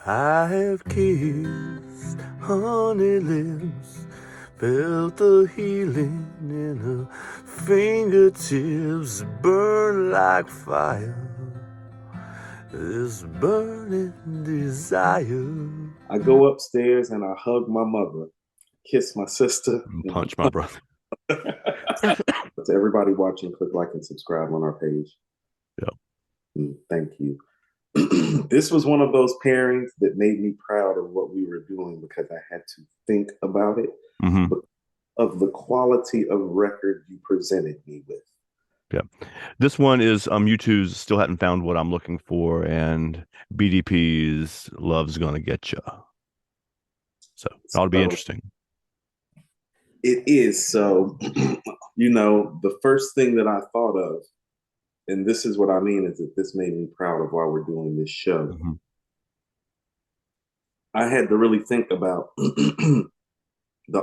I have kissed honey lips, felt the healing in her fingertips, burn like fire, this burning desire. I go upstairs and I hug my mother, kiss my sister, And punch my brother. to everybody watching, click like and subscribe on our page. Yeah. Thank you. This was one of those pairings that made me proud of what we were doing because I had to think about it, of the quality of record you presented me with. Yeah. This one is U2's Still Hadn't Found What I'm Looking For and B.D.P's Love's Gonna Get Ya. So it ought to be interesting. It is. So, the first thing that I thought of, and this is what I mean, is that this made me proud of why we're doing this show. I had to really think about the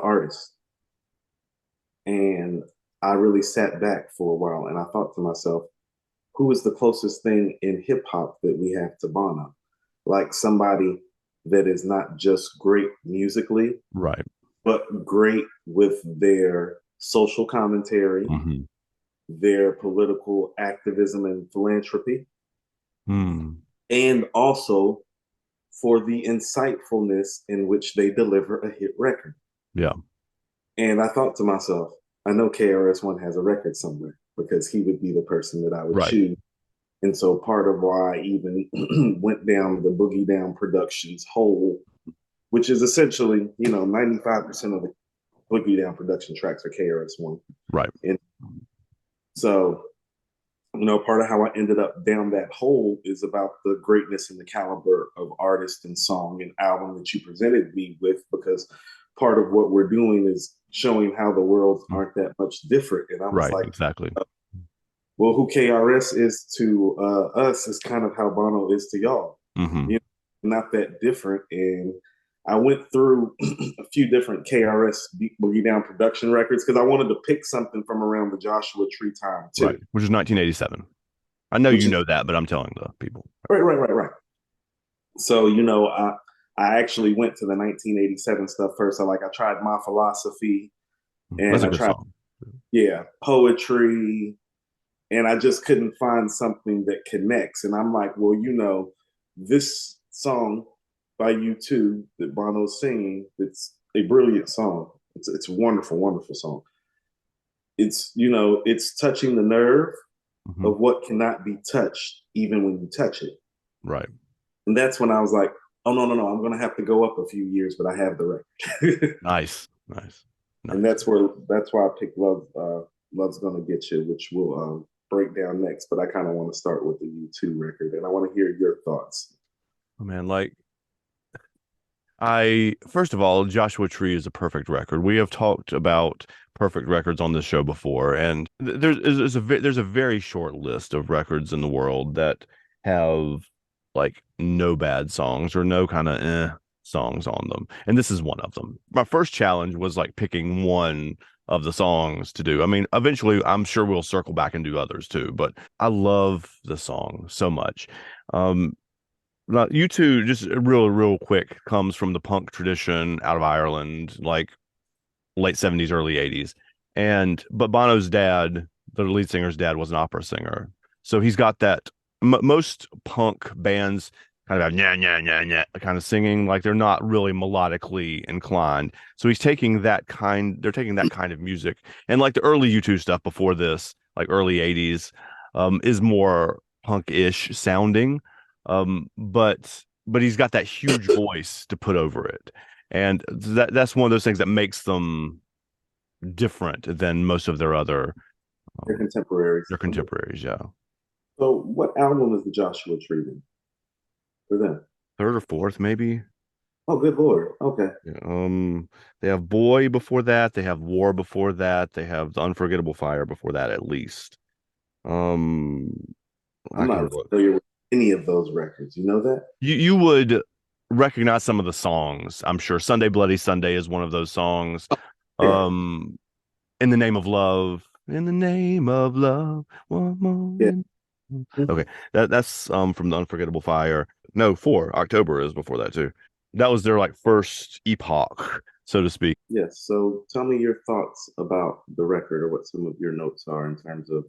artist. And I really sat back for a while and I thought to myself, who is the closest thing in hip hop that we have to Bono? Like somebody that is not just great musically, right, but great with their social commentary, their political activism and philanthropy, and also for the insightfulness in which they deliver a hit record. Yeah. And I thought to myself, I know KRS-One has a record somewhere because he would be the person that I would choose. And so part of why I even went down the Boogie Down Productions hole, which is essentially, 95% of the Boogie Down production tracks are KRS-One. Right. And so, part of how I ended up down that hole is about the greatness and the caliber of artist and song and album that you presented me with, because part of what we're doing is showing how the worlds aren't that much different. And I was like, exactly. Well, who KRS is to us is kind of how Bono is to y'all. Not that different. And I went through a few different KRS Boogie Down production records because I wanted to pick something from around the Joshua Tree time too. Right, which is 1987. I know you know that, but I'm telling the people. Right. So, I actually went to the 1987 stuff first. So, I tried My Philosophy, and That's a good song. Poetry, and I just couldn't find something that connects. And I'm like, well, this song by U2 that Bono's singing, it's a brilliant song. It's a wonderful, wonderful song. It's, it's touching the nerve of what cannot be touched, even when you touch it. Right. And that's when I was like, oh, no, I'm going to have to go up a few years, but I have the record. Nice. And that's why I picked Love's Gonna Get You, which we'll break down next. But I kind of want to start with the U2 record, and I want to hear your thoughts. Oh man, first of all, Joshua Tree is a perfect record. We have talked about perfect records on this show before, and there's a very short list of records in the world that have no bad songs or no kind of songs on them, and this is one of them. My first challenge was picking one of the songs to do. I mean, eventually I'm sure we'll circle back and do others too, but I love the song so much. U2, just real quick, comes from the punk tradition out of Ireland, late 70s, early 80s. But Bono's dad, the lead singer's dad, was an opera singer. So he's got that. Most punk bands kind of have nya kind of singing, they're not really melodically inclined. So they're taking that kind of music. And the early U2 stuff before this, early 80s, is more punk-ish sounding. But he's got that huge voice to put over it. And that's one of those things that makes them different than most of their other their contemporaries. Their contemporaries, yeah. So what album is the Joshua Tree then for them? Third or fourth, maybe. Oh, good Lord. Okay. They have Boy before that. They have War before that. They have The Unforgettable Fire before that, at least. I'm not familiar with any of those records. You know that? You would recognize some of the songs, I'm sure. Sunday Bloody Sunday is one of those songs. In the Name of Love. In the Name of Love. One moment. Okay, that's from the Unforgettable Fire. No, 4 October is before that too. That was their like first epoch, so to speak. Yes. So tell me your thoughts about the record, or what some of your notes are in terms of,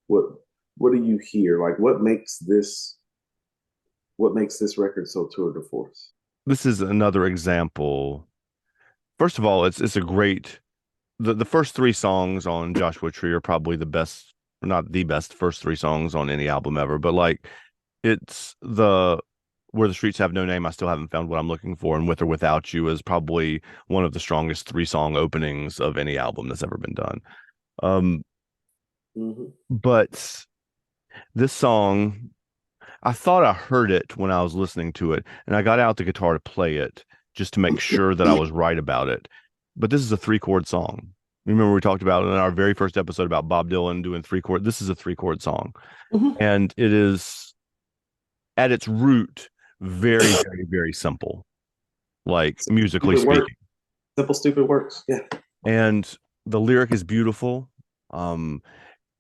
what what do you hear? Like what makes this record so tour de force? This is another example. First of all, it's a great the first 3 songs on Joshua Tree are probably the best, not the best first 3 songs on any album ever, but like it's the Where the Streets Have No Name, I Still Haven't Found What I'm Looking For, and With or Without You is probably one of the strongest 3-song openings of any album that's ever been done. Um, Mm-hmm. but this song, I thought I heard it when I was listening to it, and I got out the guitar to play it just to make sure that I was right about it. But this is a 3-chord song. Remember we talked about in our very first episode about Bob Dylan doing 3-chord. This is a 3-chord song, Mm-hmm. and it is at its root very, very, very simple, like musically Stupid work. speaking. Simple, stupid works. Yeah. And the lyric is beautiful. Um,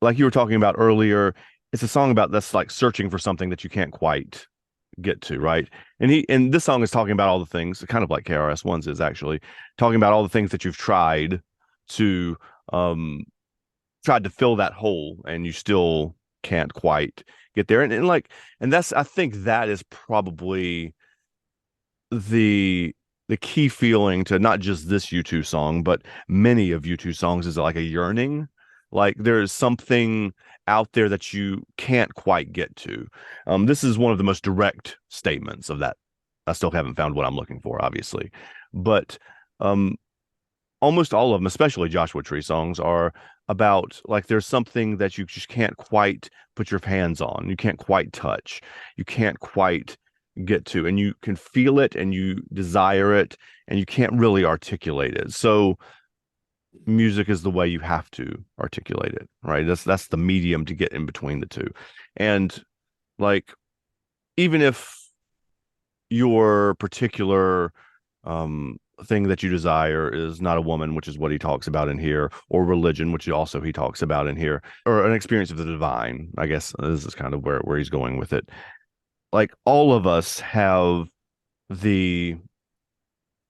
like you were talking about earlier, it's a song about that's like searching for something that you can't quite get to, right? And this song is talking about all the things, kind of like KRS-One's is actually talking about all the things that you've to um tried to fill that hole and you still can't quite get there. And that's I think that is probably the the key feeling to not just this U2 song, but many of U2 songs is like a yearning. Like there is something out there that you can't quite get to. This is one of the most direct statements of that. I still haven't found what I'm looking for, obviously. But um, almost all of them, especially Joshua Tree songs, are about like there's something that you just can't quite put your hands on. You can't quite touch. You can't quite get to, and you can feel it and you desire it, and you can't really articulate it. So music is the way you have to articulate it, right? That's the medium to get in between the two. And like even if your particular thing that you desire is not a woman, which is what he talks about in here, or religion, which also he talks about in here, or an experience of the divine. I guess this is kind of where he's going with it. Like all of us have the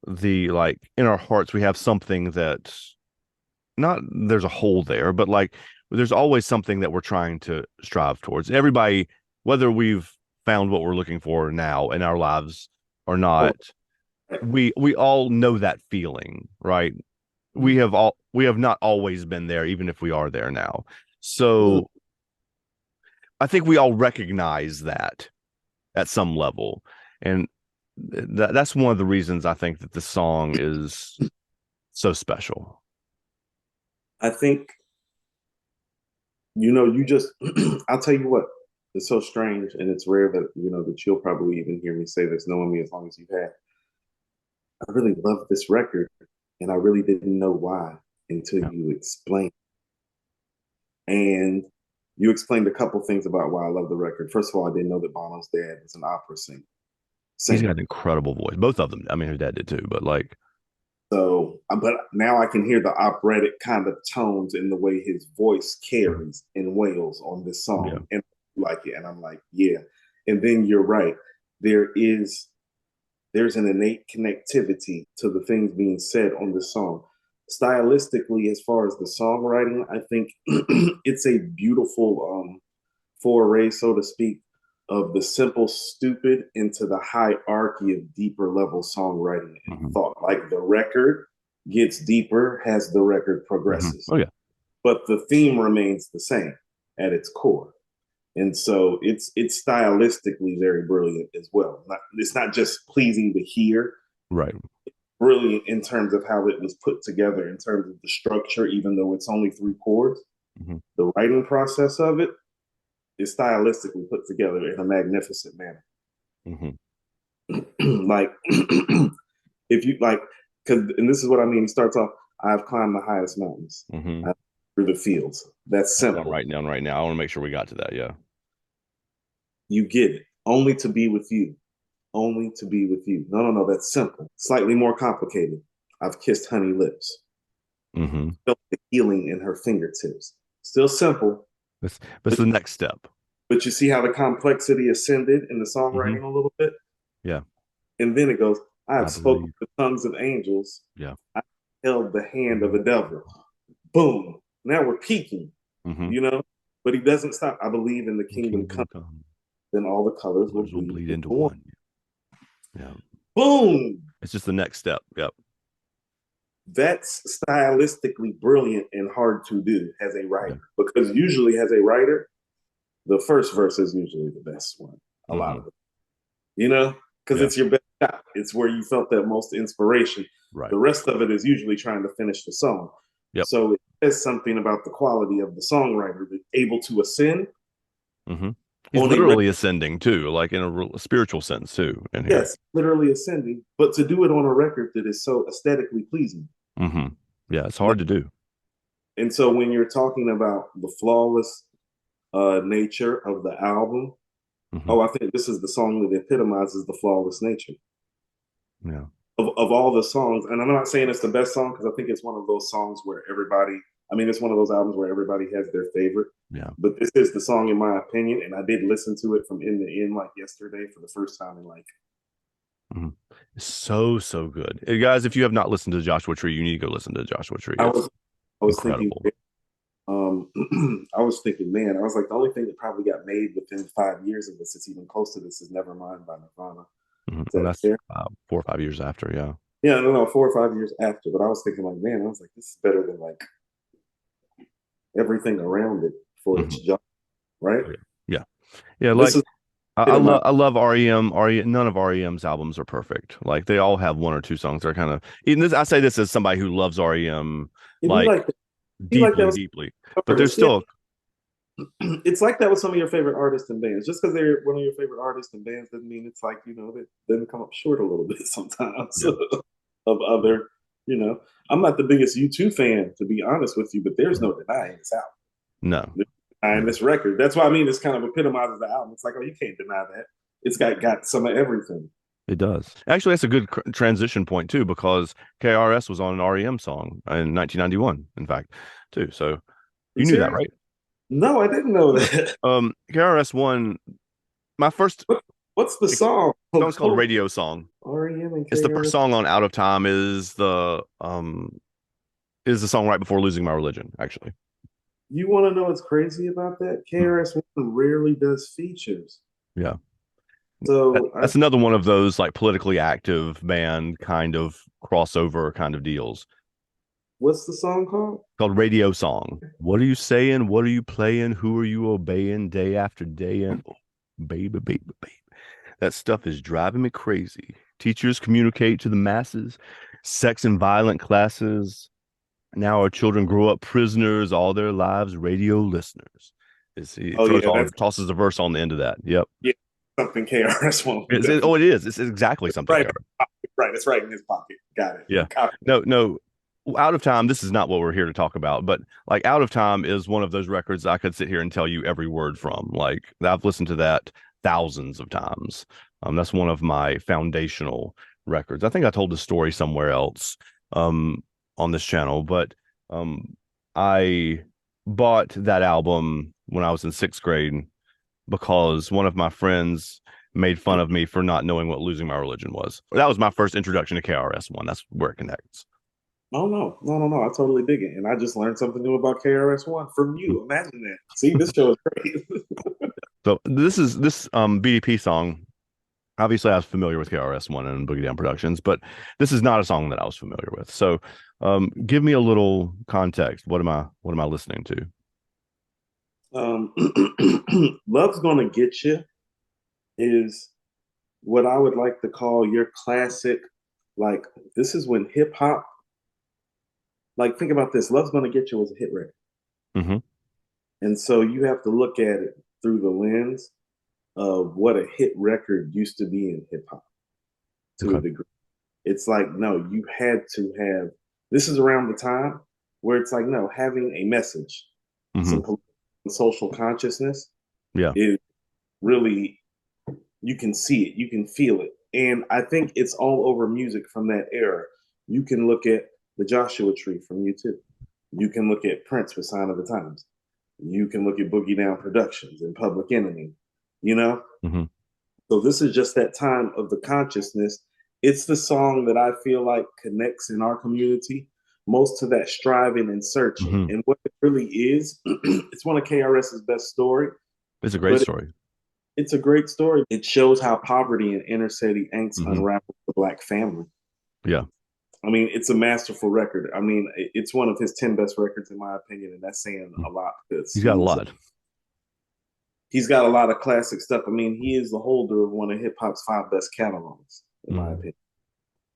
like in our hearts, we have something that not there's a hole there, but like there's always something that we're trying to strive towards. Everybody, whether we've found what we're looking for now in our lives or Oh, not, we all know that feeling, right? We have not always been there, even if we are there now. mm, So I think we all recognize that at some level, and that's one of the reasons I think that the song is so special. I think, you just, I'll tell you what, it's so strange and it's rare that, that you'll probably even hear me say this, knowing me as long as you've had. I really love this record and I really didn't know why until Yeah. you explained. And you explained a couple things about why I love the record. First of all, I didn't know that Bono's dad was an opera singer. He's got Singer. an incredible voice. Both of them. I mean, his dad did too, but like, So, but now I can hear the operatic kind of tones in the way his voice mhm. carries in Wales on this Yeah. song, and I like it. And I'm like, yeah. And then you're right. There is there's an innate connectivity to the things being said on the song. Stylistically, as far as the songwriting, I think it's a beautiful foray, so to speak, of the simple stupid into the hierarchy of deeper level songwriting and Mhm. thought. Like the record gets deeper as the record Mhm. progresses, Oh yeah. but the theme remains the same at its core. And so it's stylistically very brilliant as well. It's not just pleasing to hear, Right. brilliant in terms of how it was put together, in terms of the structure, even though it's only 3 chords. Mhm. The writing process of it is stylistically put together in a magnificent manner. Mhm. Like, if you like, because, and this is what I mean, he starts off, I've climbed the highest mountains, Mhm. I've through the fields. That's I'm simple. writing down right now. I want to make sure we got to that. Yeah. You get it. Only to be with you. Only to be with you. No, no, no, that's simple. Slightly more complicated. I've kissed honey lips. Hmm. Felt the healing in her fingertips. Still simple, That's the next step. But you see how the complexity ascended in the Hmm. songwriting a little bit? Yeah. And then it goes, I have I spoken believe. the tongues of angels. Yeah. I held the hand of a devil. Boom. Now we're peaking, Hmm. you know? But he doesn't stop. I believe in the kingdom come. Kingdom come. Then all the colors will Colors will bleed bleed into into one. one. Yeah. Boom. It's just the next step. Yep. That's stylistically brilliant and hard to do as a Yeah. writer. Because usually, as a writer, the first verse is usually the best one. A lot of it, you know, because Yeah. it's your best shot. It's where you felt that most inspiration. Right. The rest of it is usually trying to finish the song. Yep. So it says something about the quality of the songwriter that's able to ascend Hmm. He's on a literally ascending too, like in a spiritual sense too, in here. yes, literally ascending, but to do it on a record that is so aesthetically pleasing. Hmm. Yeah, it's Like, hard to do. and so when you're talking about the flawless nature of the album, Hmm. oh, I think this is the song that epitomizes the flawless nature Yeah. of all the songs. And I'm not saying it's the best song because I think it's one of those songs where everybody, I mean, it's one of those albums where everybody has their favorite. Yeah. But this is the song, in my opinion, and I did listen to it from end to end like yesterday for the first time in like. Hmm. So, so good. Guys, if you have not listened to Joshua Tree, you need to go listen to Joshua Tree. I It's was I was thinking, incredible. um, I was thinking, man, I was like, the only thing that probably got made within 5 years of this, it's even close to this, is Nevermind by Nirvana. Hmm. Is And that that's fair? 4 or 5 years after. Yeah. Yeah, no, 4 or 5 years after. But I was thinking, like, man, I was like, this is better than like everything around it for its Hmm. job, right? Oh, yeah. Yeah. Yeah. This Like is it of my. I love REM. REM. None of REM's albums are perfect. Like they all have one or two songs that are kind of. Even this, I say this as somebody who loves REM It'd be like like that deeply, with deeply. But there's artists. Yeah, still. it's like that with some of your favorite artists and bands. Just because they're one of your favorite artists and bands doesn't mean it's like that doesn't come up short a little bit sometimes Yeah. of Yeah. other. You know, I'm not the biggest U2 fan to be honest with you, but there's no denying this album. No. There's no denying No. this record. That's why I mean it's kind of epitomizes the album. It's like, oh, you can't deny that. It's got some of everything. It does. Actually, that's a good transition point too, because KRS was on an REM song in 1991, in fact, too. So Are you you knew that, serious? right? No, I didn't know Yeah. that. KRS-One, my first What's the song? Oh, song's called Radio Song. REM and It's the first KRS. song on Out of Time is the song right before Losing My Religion, actually. You want to know what's crazy about that? Hmm. KRS-One rarely does features. Yeah. So That's another one of those like politically active band kind of crossover kind of deals what's the song called? called Radio Song. What are you saying? What are you playing? Who are you obeying day after day? And oh, baby, baby, baby. That stuff is driving me crazy. Teachers communicate to the masses, sex and violent classes. Now our children grow up prisoners all their lives, radio listeners. He Oh throws yeah, on that's tosses a verse on the end of that. Yep. yeah, something KRS-One would Oh, definitely it is. It's exactly something. right, right. It's right in his pocket. Got it. Yeah. Copy. No, no. Out of Time, this is not what we're here to talk about, but like Out of Time is one of those records I could sit here and tell you every word from. Like I've listened to that thousands of times. That's one of my foundational records. I think I told the story somewhere else um on this channel, but I bought that album when I was in sixth grade because one of my friends made fun of me for not knowing what Losing My Religion was. That was my first introduction to KRS-One. That's where it connects. Oh no. I totally dig it, and I just learned something new about KRS-One from you. Imagine that. See, this show is great. So this BDP song. Obviously, I was familiar with KRS-One and Boogie Down Productions, but this is not a song that I was familiar with. So, give me a little context. What am I listening to? Love's Gonna Get You is what I would like to call your classic. Like this is when hip hop. Like think about this. Love's Gonna Get You was a hit record. Hmm. And so you have to look at it through the lens of what a hit record used to be in hip hop to a Okay. degree. It's like, no, you had to have, this is around the time where it's like, no, having a message, Hmm. some social consciousness Yeah. is really, you can see it, you can feel it. And I think it's all over music from that era. You can look at the Joshua Tree from U2. You can look at Prince with Sign of the Times. You can look at Boogie Down Productions and Public Enemy, you know? Mm-hmm. So this is just that time of the consciousness. It's the song that I feel like connects in our community most to that striving and searching. Mm-hmm. And what it really is, it's one of KRS's best story, It's a great but story. it's a great story. It shows how poverty and inner city angst Mm-hmm. unravels the Black family. Yeah. I mean, it's a masterful record. I mean, it's one of his 10 best records, in my opinion, and that's saying a lot because He's got a lot. He's got a lot of classic stuff. I mean, he is the holder of one of hip hop's 5 best catalogs, in my opinion.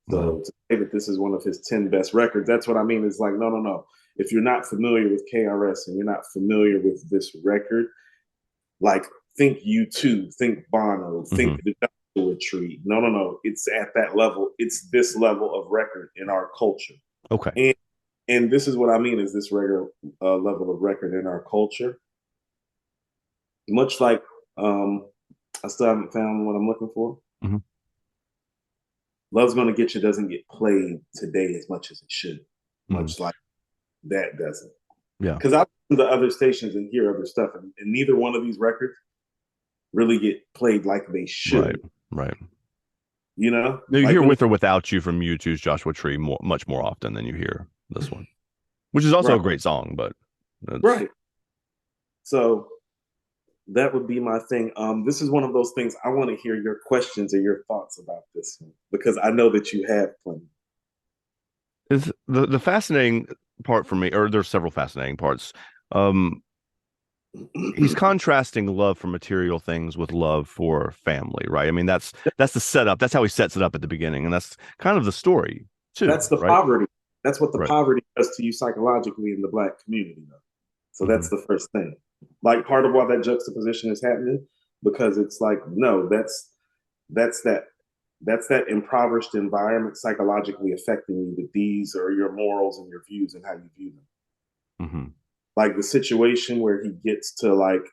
So Wow. to say that this is one of his 10 best records, that's what I mean. Is like, no, no, no. If you're not familiar with KRS and you're not familiar with this record, like think U2, think Bono, think the Joshua Tree. No, no, no. It's at that level. It's this level of record in our culture. Okay. And this is what I mean is this regular level of record in our culture. Much like I still haven't found what I'm looking for. Mm-hmm. Love's Gonna Get You doesn't get played today as much as it should. Much like that doesn't. Yeah. Because I listen to other stations and hear other stuff, and neither one of these records really get played like they should. Right. You know? No, you like hear With or Without You from U2's Joshua Tree much more often than you hear this one, which is also a great song, but right. So that would be my thing. This is one of those things I want to hear your questions or your thoughts about this one because I know that you have plenty. Is the fascinating part for me, or there's several fascinating parts. He's contrasting love for material things with love for family, right? I mean, that's the setup. That's how he sets it up at the beginning, and that's kind of the story too. That's the right? poverty. That's what the poverty does to you psychologically in the Black community, though. So that's the first thing. Like part of why that juxtaposition is happening, because it's like, no, that's that impoverished environment psychologically affecting you, that these are your morals and your views and how you view them. Like the situation where he gets to like,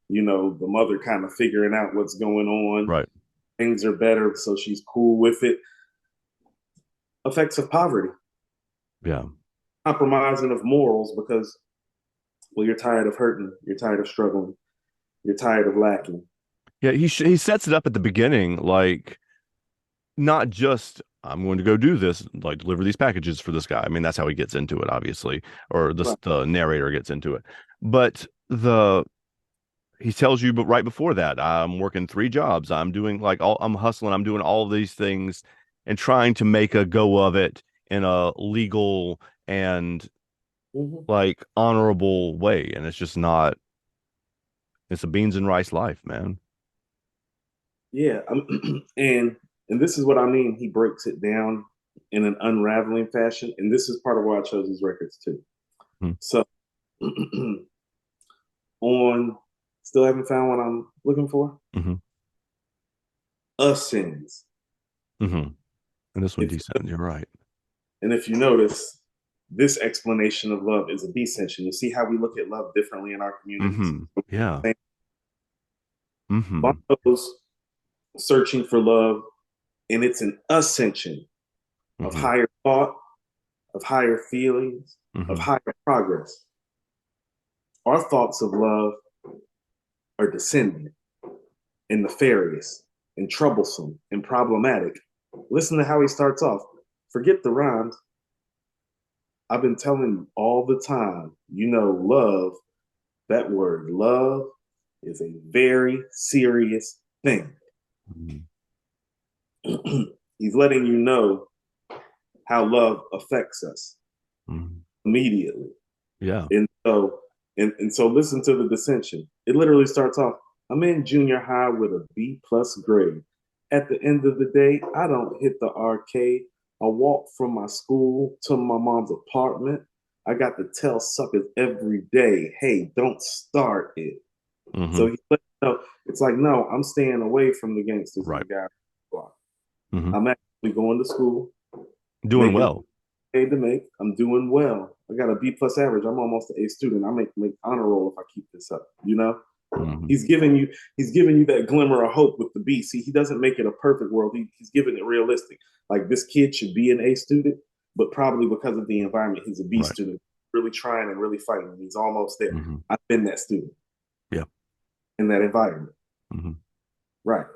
you know, the mother kind of figuring out what's going on. Right. Things are better, so she's cool with it. Effects of poverty. Yeah. Compromising of morals because, well, you're tired of hurting, you're tired of struggling, you're tired of lacking. Yeah, he sets it up at the beginning, like not just I'm going to go do this, like deliver these packages for this guy. I mean, that's how he gets into it, obviously, or the narrator gets into it. But he tells you, but right before that, I'm working 3 jobs. I'm doing I'm hustling. I'm doing all of these things and trying to make a go of it in a legal and like honorable way. And it's just not. It's a beans and rice life, man. Yeah, and this is what I mean. He breaks it down in an unraveling fashion, and this is part of why I chose these records too. So, on still haven't found what I'm looking for. Ascends. And this one descends. You're right. And if you notice, this explanation of love is a descension. You see how we look at love differently in our communities. Yeah. Bono's searching for love, and it's an ascension of higher thought, of higher feelings, of higher progress. Our thoughts of love are descending and nefarious and troublesome and problematic. Listen to how he starts off. Forget the rhymes. I've been telling you all the time, you know, love, that word love is a very serious thing. He's letting you know how love affects us immediately. Yeah. And so listen to the dissension. It literally starts off, I'm in junior high with a B+ grade. At the end of the day, I don't hit the arcade. I walk from my school to my mom's apartment. I got to tell suckers every day, hey, don't start it. So he let you know, it's like, no, I'm staying away from the gangsters and the guys. I'm actually going to school. Doing well. Paid to make. I'm doing well. I got a B+ average. I'm almost an A student. I make honor roll if I keep this up, you know? He's giving you that glimmer of hope with the B. See, he doesn't make it a perfect world. He's giving it realistic. Like this kid should be an A student, but probably because of the environment, he's a B student. really trying and really fighting. He's almost there. Mm-hmm. I've been that student. Yeah. In that environment. Mm-hmm. Right.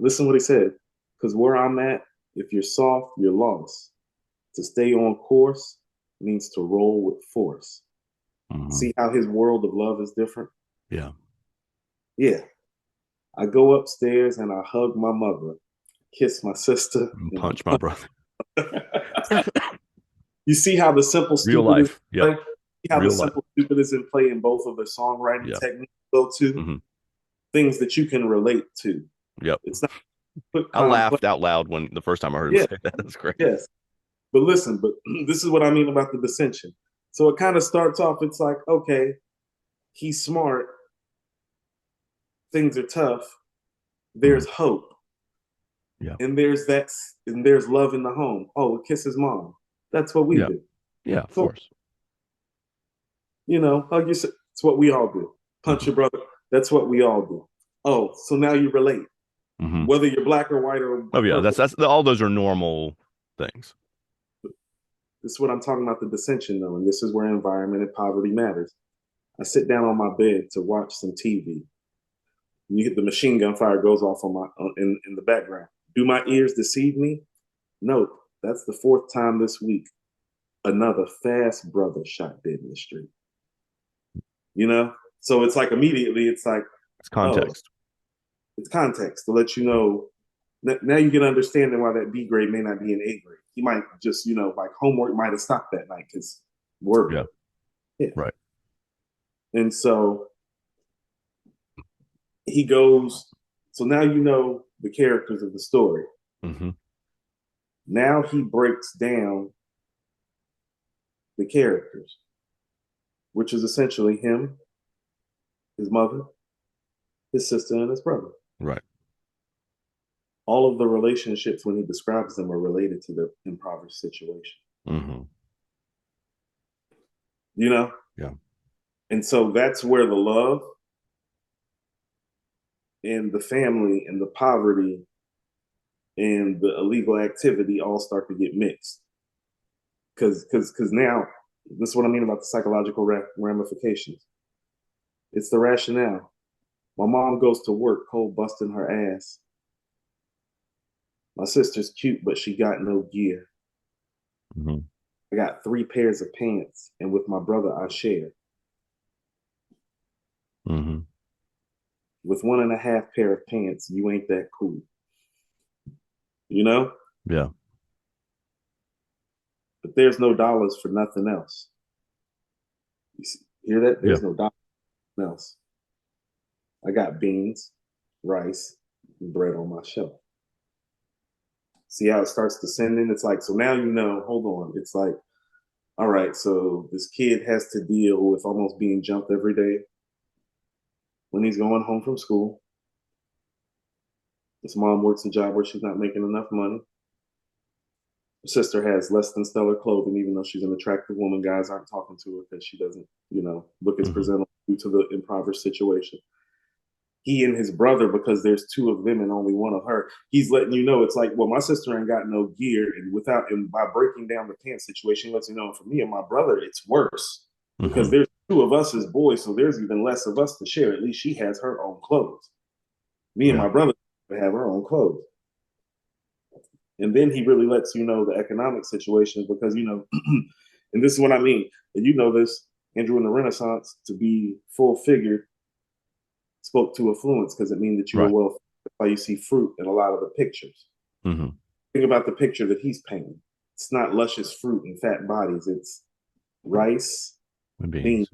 Listen what he said. Because where I'm at, if you're soft, you're lost. To stay on course means to roll with force. Mm-hmm. See how his world of love is different? Yeah. Yeah. I go upstairs and I hug my mother, kiss my sister, And and punch my brother. You see how the simple Real stupid life. is Yeah. play? See how Real the simple stupid is in play in both of the songwriting Yeah. techniques go to? Mm-hmm. Things that you can relate to. Yep. It's not quick I laughed out loud when the first time I heard him say that. That's great. Yes. But listen, but this is what I mean about the dissension. So it kind of starts off, it's like, okay, he's smart, things are tough, there's hope. Yeah. And there's love in the home. Oh, kiss his mom. That's what we do. Yeah, of course. You know, hug your, it's what we all do. Punch your brother. That's what we all do. Oh, so now you relate. Mm-hmm. Whether you're black or white or oh yeah, purple. that's all those are normal things. This is what I'm talking about, the dissension though, and this is where environment and poverty matters. I sit down on my bed to watch some TV. You get the machine gun fire goes off on in the background. Do my ears deceive me? No, that's the fourth time this week. Another fast brother shot dead in the street. You know, so it's like immediately it's like it's context. Oh, it's context to let you know. Now you get understanding why that B grade may not be an A grade. He might just, you know, like homework might have stopped that night because work. Yeah. Right. And so he goes. So now you know the characters of the story. Mm-hmm. Now he breaks down the characters, which is essentially him, his mother, his sister, and his brother. Right. All of the relationships when he describes them are related to the impoverished situation. Mm-hmm. You know? Yeah. And so that's where the love and the family and the poverty and the illegal activity all start to get mixed. Because now, this is what I mean about the psychological ramifications. It's the rationale. My mom goes to work cold busting her ass. My sister's cute, but she got no gear. Mm-hmm. I got 3 pairs of pants, and with my brother, I share. Mm-hmm. With 1.5 pair of pants, you ain't that cool. You know? Yeah. But there's no dollars for nothing else. You hear that? There's no dollars for nothing else. I got beans, rice, and bread on my shelf. See how it starts descending? It's like, so now you know, hold on. It's like, all right, so this kid has to deal with almost being jumped every day when he's going home from school. His mom works a job where she's not making enough money. Her sister has less than stellar clothing, even though she's an attractive woman. Guys aren't talking to her because she doesn't, you know, look as presentable due to the impoverished situation. He and his brother, because there's 2 of them and only 1 of her, he's letting you know it's like, well, my sister ain't got no gear, and by breaking down the pants situation, he lets you know for me and my brother, it's worse because there's 2 of us as boys, so there's even less of us to share. At least she has her own clothes. Me and my brother have our own clothes. And then he really lets you know the economic situation because, you know, and this is what I mean. And you know this, Andrew in the Renaissance, to be full figured, spoke to affluence because it means that you were wealthy. That's why you see fruit in a lot of the pictures. Mm-hmm. Think about the picture that he's painting. It's not luscious fruit and fat bodies. It's rice, beans,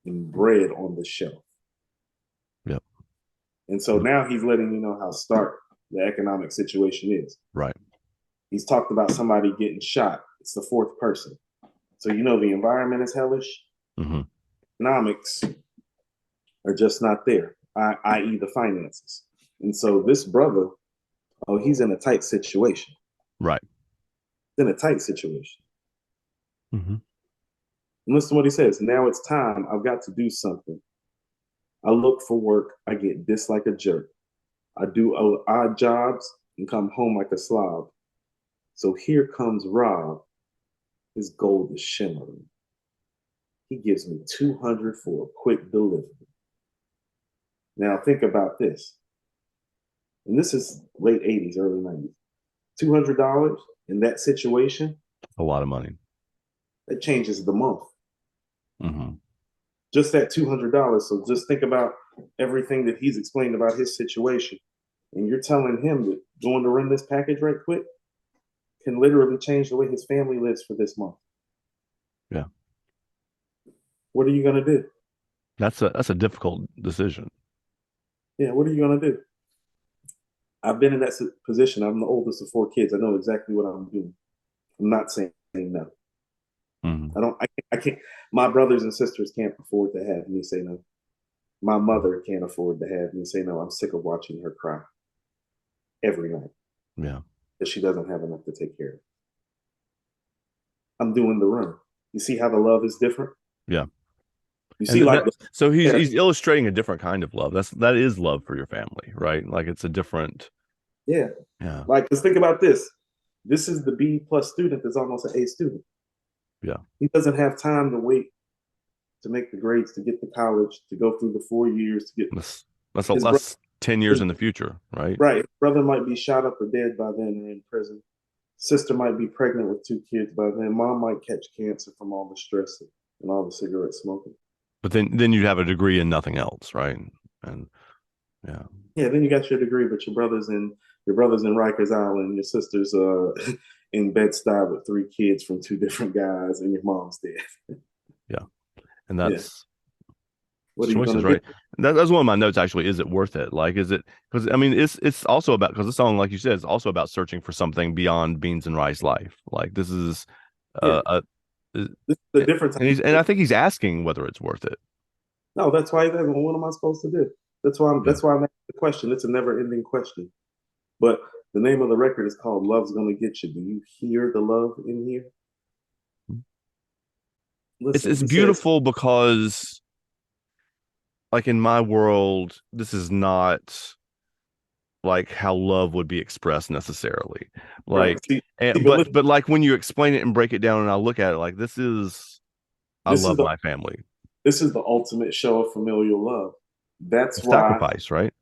and bread on the shelf. Yep. And so now he's letting you know how stark the economic situation is. Right. He's talked about somebody getting shot. It's the 4th person. So you know the environment is hellish. Mm-hmm. Economics are just not there, i.e. the finances. And so this brother, oh, he's in a tight situation. Right. He's in a tight situation. Mm-hmm. And listen to what he says. Now it's time. I've got to do something. I look for work. I get dissed like a jerk. I do odd jobs and come home like a slob. So here comes Rob. His gold is shimmering. He gives me 200 for a quick delivery. Now think about this. And this is late 80s, early 90s. $200 in that situation, A lot of money. that changes the month. Mm-hmm. Just that $200. So just think about everything that he's explained about his situation. And you're telling him that going to run this package right quick can literally change the way his family lives for this month. Yeah. What are you going to do? That's a difficult decision. Yeah, what are you going to do? I've been in that position. I'm the oldest of four kids. I know exactly what I'm doing. I'm not saying no. Mm-hmm. I can't. My brothers and sisters can't afford to have me say no. My mother can't afford to have me say no. I'm sick of watching her cry every night Yeah. because she doesn't have enough to take care of. I'm doing the run. You see how the love is different? Yeah. You see, like, so he's illustrating a different kind of love. That is love for your family, right? Like it's a different. yeah. Like, let's think about this. This is the B plus student that's almost an A student. Yeah. He doesn't have time to wait to make the grades, to get to college, to go through the 4 years, to get. That's 10 years in the future, right? Right. His brother might be shot up or dead by then or in prison. Sister might be pregnant with 2 kids by then. Mom might catch cancer from all the stress and all the cigarette smoking. But then you'd have a degree in nothing else, right? And yeah. Yeah, then you got your degree, but your brother's in Rikers Island, your sister's in Bed-Stuy with 3 kids from 2 different guys, and your mom's dead. Yeah. And that's what are you choices, gonna right? do? That's one of my notes actually. Is it worth it? Like, is it because I mean it's also about because the song, like you said, is also about searching for something beyond beans and rice life. Like this is Yeah. a This is the difference. and I think he's asking whether it's worth it. No, that's why he's asking, well, what am I supposed to do? That's why I'm asking the question. It's a never-ending question. But the name of the record is called Love's Gonna Get You. Do you hear the love in here? Listen, It's beautiful because like in my world, this is not like how love would be expressed necessarily. Like right. but like when you explain it and break it down and I look at it like I love my family. This is the ultimate show of familial love. That's why sacrifice, right?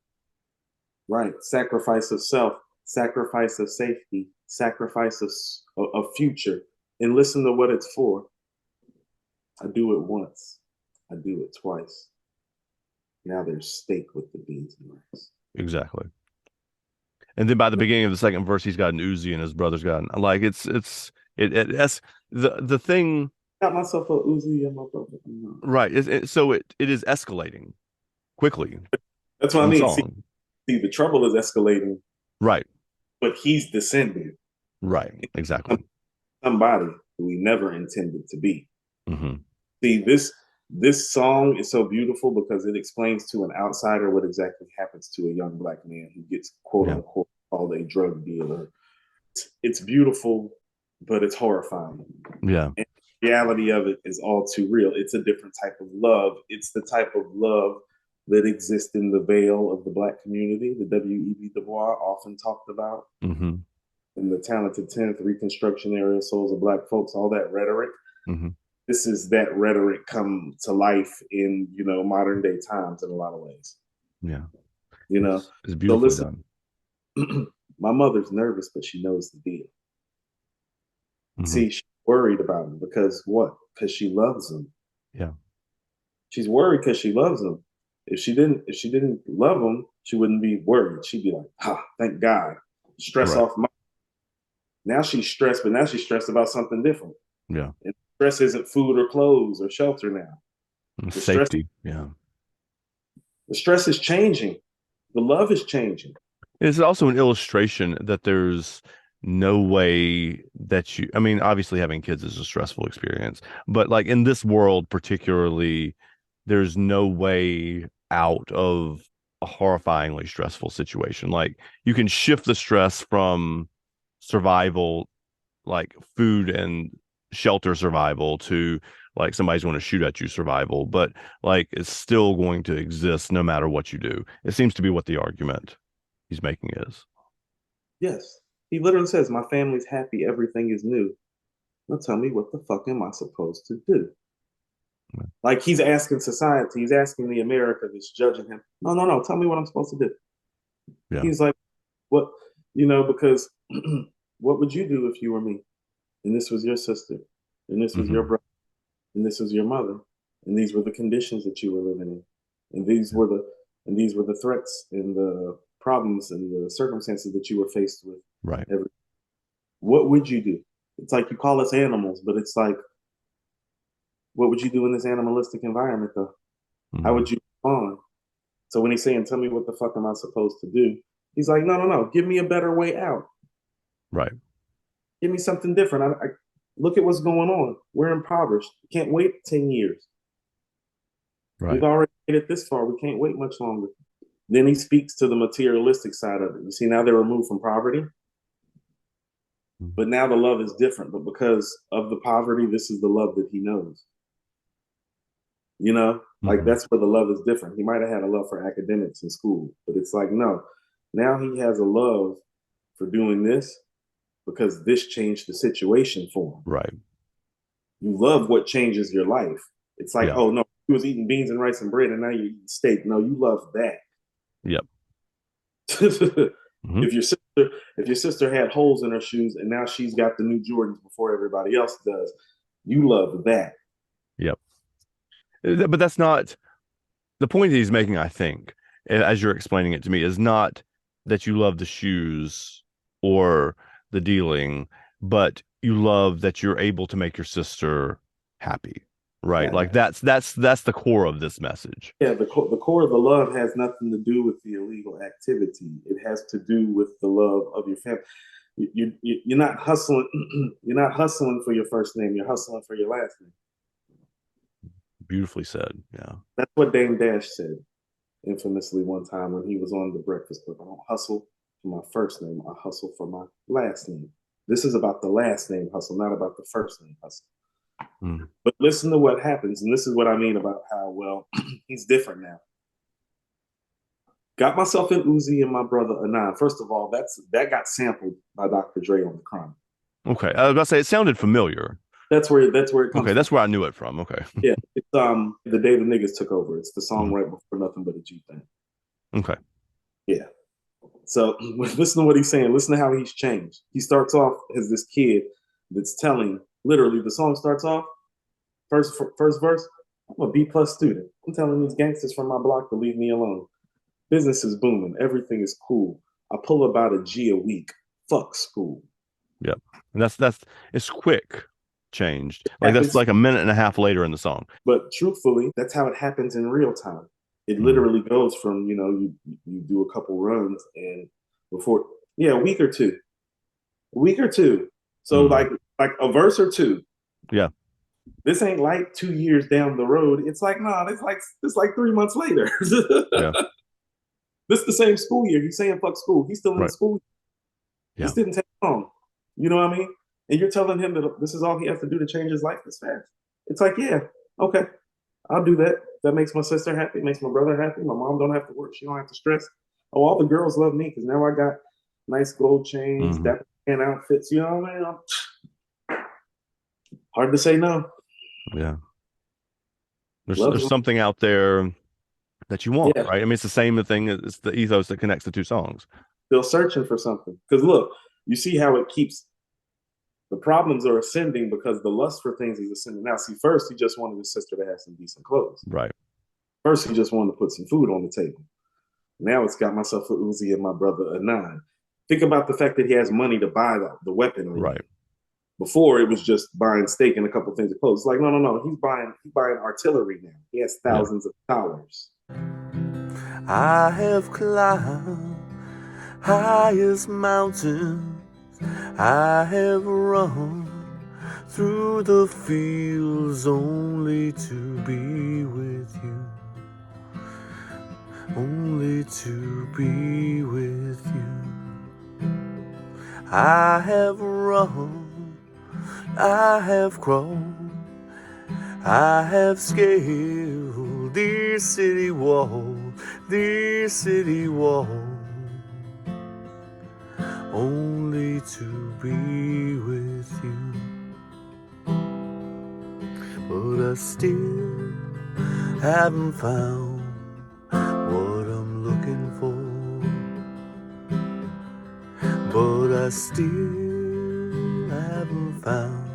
Right. Sacrifice of self, sacrifice of safety, sacrifice of future. And listen to what it's for. I do it once. I do it twice. Now there's steak with the beans and rice. Exactly. And then by the beginning of the second verse, he's got an Uzi and his brother's got like that's the thing. Got myself a Uzi and my brother. Right. So it is escalating quickly. That's what I mean. See, the trouble is escalating. Right. But he's descending. Right. Exactly. Somebody who we never intended to be. Mm-hmm. See, this song is so beautiful because it explains to an outsider what exactly happens to a young black man who gets quote unquote called a drug dealer. It's beautiful, but it's horrifying. Yeah. And the reality of it is all too real. It's a different type of love. It's the type of love that exists in the veil of the black community, the W.E.B. Du Bois often talked about. Mm-hmm. In the Talented 10th, Reconstruction Era, Souls of Black Folks, all that rhetoric. Mm-hmm. This is that rhetoric come to life in, modern day times in a lot of ways. Yeah. It's beautifully done. My mother's nervous, but she knows the deal. Mm-hmm. See, she's worried about him because what? Because she loves him. Yeah. She's worried because she loves him. If she didn't love him, she wouldn't be worried. She'd be like, thank God. Stress off my. Now she's stressed, but now she's stressed about something different. Yeah. And stress isn't food or clothes or shelter now. Safety. The stress is changing. The love is changing. It's also an illustration that there's no way that I mean, obviously having kids is a stressful experience, but like in this world particularly, there's no way out of a horrifyingly stressful situation. Like you can shift the stress from survival, like food and shelter survival, to like somebody's going to shoot at you survival, but like it's still going to exist no matter what you do. It seems to be what the argument he's making is. Yes. He literally says, my family's happy, everything is new. Now tell me, what the fuck am I supposed to do? Like, he's asking society, he's asking the America that's judging him. No, no, no. Tell me what I'm supposed to do. Yeah. He's like, what, because what would you do if you were me? And this was your sister, and this was your brother, and this was your mother, and these were the conditions that you were living in, and these were the threats and the problems and the circumstances that you were faced with. Right. What would you do? It's like, you call us animals, but it's like, what would you do in this animalistic environment, though? How would you respond? So when he's saying, tell me what the fuck am I supposed to do? He's like, no, no, no. Give me a better way out. Right. Give me something different. I look at what's going on. We're impoverished. We can't wait 10 years. Right. We've already made it this far. We can't wait much longer. Then he speaks to the materialistic side of it. You see, now they're removed from poverty. But now the love is different. But because of the poverty, this is the love that he knows. You know, like that's where the love is different. He might have had a love for academics in school, but it's like, no, now he has a love for doing this because this changed the situation for him. Right. You love what changes your life. It's like, oh no, he was eating beans and rice and bread and now you're eating steak. No, you love that. Yep. If your sister had holes in her shoes and now she's got the new Jordans before everybody else does, you love that. Yep. But that's not the point that he's making, I think, as you're explaining it to me, is not that you love the shoes or the dealing, but you love that you're able to make your sister happy, right? Yeah. Like that's the core of this message. Yeah, the core of the love has nothing to do with the illegal activity. It has to do with the love of your family. You're not hustling. You're not hustling for your first name. You're hustling for your last name. Beautifully said. Yeah. That's what Dame Dash said infamously one time when he was on The Breakfast Club. I don't hustle for my first name. I hustle for my last name. This is about the last name hustle, not about the first name hustle. But listen to what happens. And this is what I mean about how, well, he's different now. Got myself in Uzi and my brother Anon. First of all, that got sampled by Dr. Dre on the Chronic. Okay. I was about to say, it sounded familiar. That's where it comes Okay, that's where I knew it from. Okay. Yeah. It's the day the niggas took over. It's the song right before Nothing But a G Thing. Okay. Yeah. So listen to what he's saying. Listen to how he's changed. He starts off as this kid that's telling, literally, the song starts off, first verse, I'm a B+ student. I'm telling these gangsters from my block to leave me alone. Business is booming. Everything is cool. I pull about a G a week. Fuck school. Yep. And it's quick changed. Like that's like a minute and a half later in the song. But truthfully, that's how it happens in real time. It literally goes from, you do a couple runs and before, a week or two. So like a verse or two. Yeah. This ain't like 2 years down the road. It's like, nah, it's like 3 months later. Yeah. This is the same school year. He's saying fuck school. He's still in school. Yeah. This didn't take long. You know what I mean? And you're telling him that this is all he has to do to change his life this fast. It's like, yeah, okay, I'll do that. That makes my sister happy, makes my brother happy. My mom don't have to work. She don't have to stress. Oh, all the girls love me because now I got nice gold chains, dapper and outfits. You know what I mean? Hard to say no. Yeah. There's something out there that you want, right? I mean, it's the same thing. It's the ethos that connects the two songs. Still searching for something. Because look, you see how it keeps, the problems are ascending because the lust for things is ascending. Now, see, first he just wanted his sister to have some decent clothes. Right. First he just wanted to put some food on the table. Now it's got myself a Uzi and my brother a 9. Think about the fact that he has money to buy the weaponry. Right. Before it was just buying steak and a couple things of clothes. It's like, no. He's buying artillery now. He has thousands of dollars. I have climbed highest mountains. I have run through the fields only to be with you. Only to be with you. I have run, I have crawled, I have scaled these city walls, only to be with you. but I still haven't found what I'm looking for. But I still haven't found